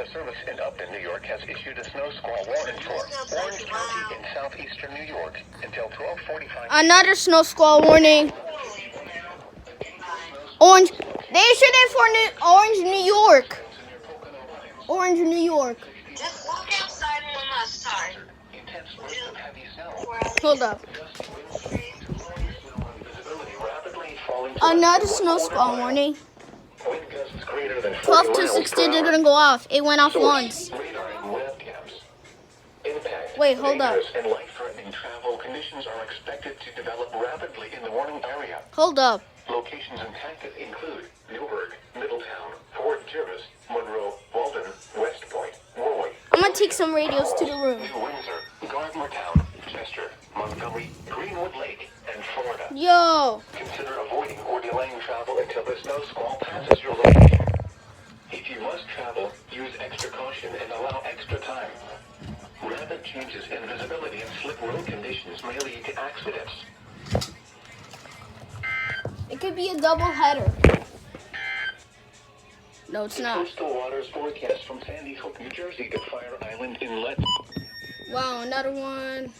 Weather Service in Upton, New York has issued a snow squall warning for Orange County in southeastern New York until 12:45. Another snow squall warning. Orange. They issued it for Orange, New York. Orange, New York. Just walk outside one last time. Hold up. Another snow squall warning. 12 to 16, they're gonna go off. It went off once. Wait, hold up. And life-threatening travel conditions are expected to develop rapidly in the warning area. Hold up. Locations impacted include Newburgh, Middletown, Fort Jervis, Monroe, Walden, West Point, Warwick. I'm gonna take some radios to the room. New Windsor, Gardnertown, Chester, Montgomery, Greenwood Lake, and Florida. Yo. Consider avoiding or delaying travel until the snow squall passes your location. If you must travel, use extra caution and allow extra time. Rapid changes in visibility and slip road conditions may lead to accidents. It could be a double header. No, it's not. Coastal waters forecast from Sandy Hook, New Jersey to Fire Island Inlet. Wow, another one.